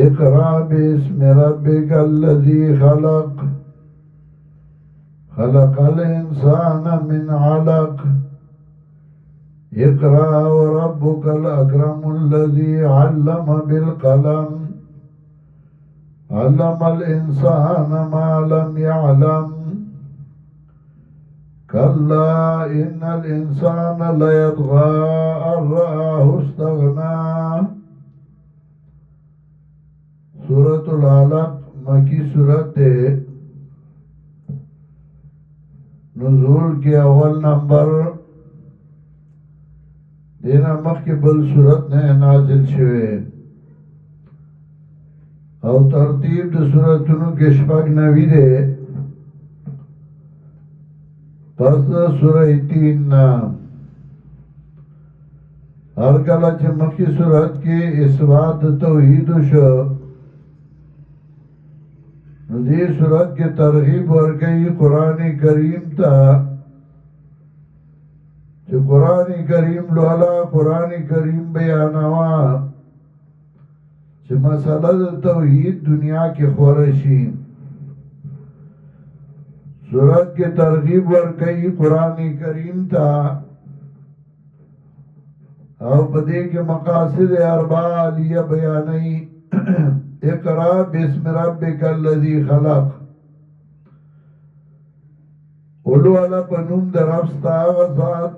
اقرأ باسم ربك الذي خلق خلق الإنسان من علق اقرأ وربك الأكرم الذي علم بالقلم علم الإنسان ما لم يعلم كلا إن الإنسان ليطغى أن رآه استغنى. سورة العلق مکی سورت ہے، نزول کے اول نمبر دینا مخی بل سورت نے نازل شوئے او ترتیب د سورتونو کې شپږ نوي دے پس د سورہ 3 نا هر کله چې مخی سورت کې اثبات توحید شو نو دې سورت کې ترغیب ورکړي قرآن کریم ته چې قرآن کریم لولا قرآن کریم بیانوا چې مسله د توحید دنیا کې خوره شي. سورت کې ترغیب ورکړي قرآن کریم ته او په دې کې مقاصد اربعه عالیه بیانوي. اقرأ باسم ربک الذی خلق، اولو علا پنوم در ربستا آغا ذات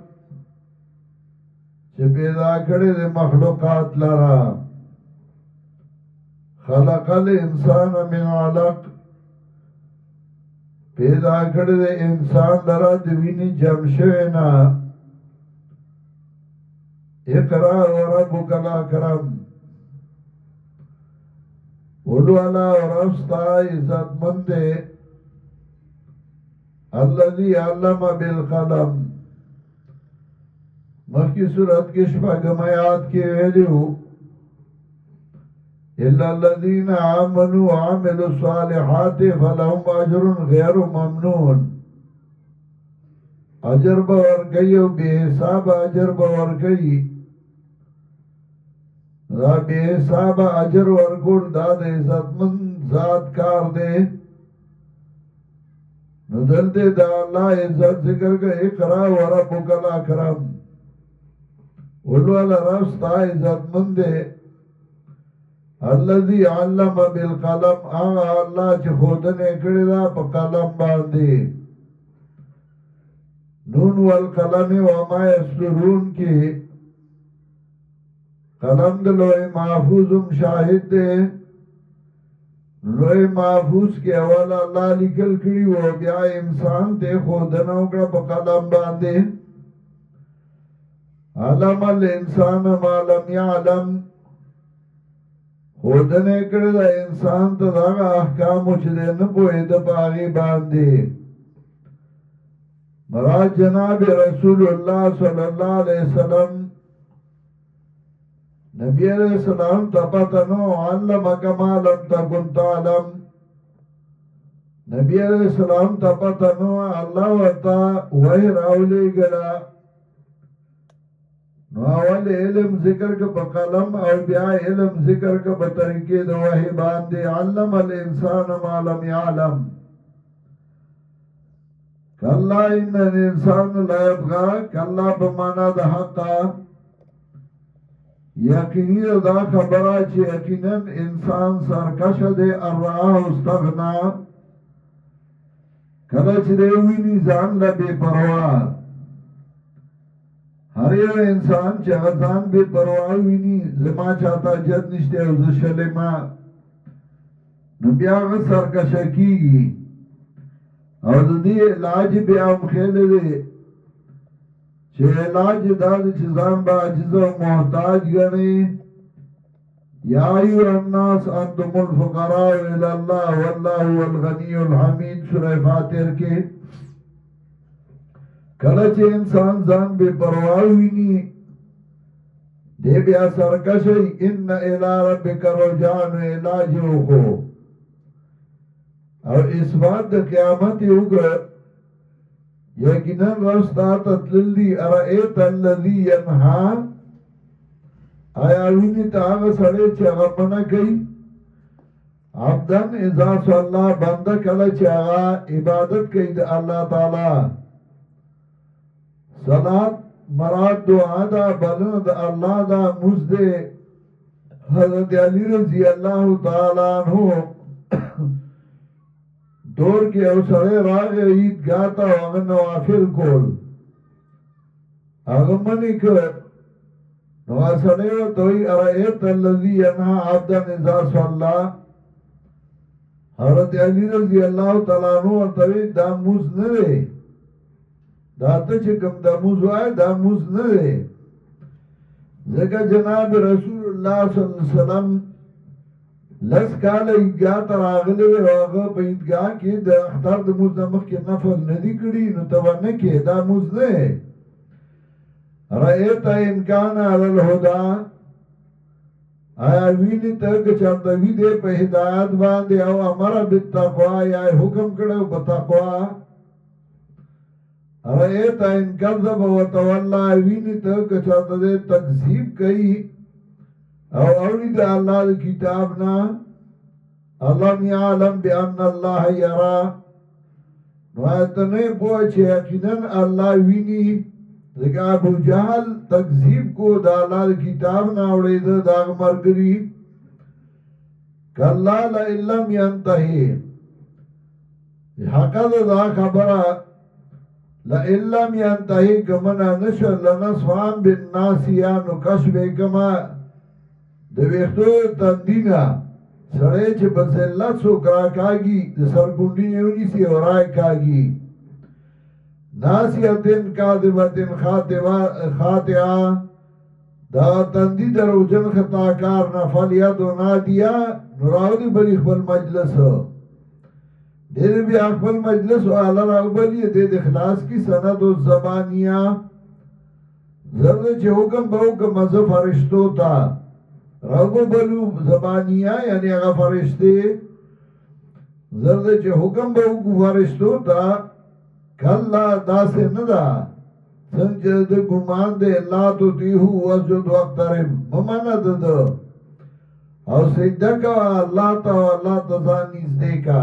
چه پیدا کړي د مخلوقات لرا. خلق الانسان من علق، پیدا کړي د انسان لرا د وینې جمع شوی نه. اقرأ وربک الاکرم، اولو علا ورستا عزت مند الذی علم بالقلم. مخی صورت کی شپږم آیات کې ویلو الا الذین آمنوا وعملوا الصالحات فلهم اجر غیر ممنون. اجر به ورکوي او بے حساب اجر به ورکوي. دا بے حساب اجر ورکول دا د عزتمند ذات کار دے. نو دلته دا الله عزت ذکر کا اقرا وربک الاکرم، اولو علا رستا عزتمند دے الذی علم بالقلم، آغا اللہ چه خودنے کړی دا پا قلم باندے. نون والقلم وما یسطرون کی قلم د لوح محفوظم شاہد دے. لوح محفوظ کے اول اللہ لکل کری و بیا انسان تے خودنا اکڑا پا قلم باندے. علم الانسان ما لم یعلم، خودنے کری دا انسان تا داغا احکامو چدے نپوئی دا باغی باندے. مراد جناب رسول اللہ صلی اللہ علیہ وسلم نبی علیہ السلام تپتنو علمک ما لم تکن تعلم. نبی علیہ السلام تپتنو اللہ ورطا وحی راولی گلا. نو اول علم ذکر کا بقلم او بیا علم ذکر کا بطریقے دو وحی باندے. علم الانسان ما لم یعلم. کلا ان الانسان لا یبغا، کلا بمانا دا حقا یقینی دا خبرہ چی یقیناً انسان سرکش دے ارعاہ استغنا، کلچ دے وینی زان لبے پرواہ. ہر یو انسان چی غزان بے پرواہ وینی زما چاہتا جد نشتے او زشلما نو بیاغ سرکشکی گی. اور دی علاج بیام خیلے دے چه علاج داد چیزان با عجز و محتاج گنے. یا ایو الناس انتم الفقراء الاللہ واللہ والغنی الحمید سورہ فاتر کے. کلچ انسان زان بے پرواہی نی دے بیا سرکشی ان الى ربک رجعن علاج ہو. اور اس بات دا قیامت ہوگا یقیناً رستا تتللی ارائیت اللذی ینہا، آیا وینی تا آغا سڑے چه غمنا کئی عبدن اذا صلى بنده کله چې هغه عبادت کوي د الله تعالی صلات مراد دعا دا بلنه د الله دا مزده حضرت علی رضی اللہ تعالی عنہ دور کې او سره راغی عیدګاه ته هغه نوافل کول هغه منی کړ نو سره ورته وی ارایت الذی ینها عبدا اذا صلى حضرت علی رضی اللہ تعالی عنہ ورته وی دا موز نه دی دا ته چې کوم دا موز وای دا موز نه دی ځکه جناب رسول الله صلی الله علیه وسلم لس کاله عیدګاه ته راغلی و هغه په عیدګاه کې د اختر د موز نه مخکې نفل نه دي کړي نو ته ونه کې دا موز نه رأیت ان کان علی الهدى آیا ویني ته که چاته وی دې په هدایت باندې او امر بالتقوا یا حکم کړو په تقوا رأیت ان کذب وتولى ویني ته که چاته دې تکذیب کوي او اولی دا اللہ دا کتابنا علم یعلم بان اللہ یرا نو آیتنے پوچھ چه یقیناً اللہ وینی لیکن ابو جہل تکذیب کو دا اللہ دا کتابنا اوڑی دا داغ مرگری کاللہ لئلم ینتہی حقا دا خبرہ لئلم ینتہی کمنا نشر لنصفان بالناسیانو کسب کما د ویختو تندینا سړی چې په ذلت څوک راکاږي د سرګونډي یې ونیسي او راکاږي ناسیتن کاذبتن خاطئه دا تندی دروجن خطاکار نه فلیدو نادیه نو راوړي بلی خپل مجلس ډېر بیا خپل مجلس والا راوبلی د اخلاص کی سند و زبانیه زرد چې حکم به حکم مزه فرشتو تا راگو بلو زبانیہ یعنی اگا فرشتے زرد چه حکم با اگو فرشتو تا کلا دا سے ندا سنچه ده گمان ده لا تو تیہو وزد وقترم ممانا ده او سجدہ کا اللہ تا و اللہ تزانیز دے کا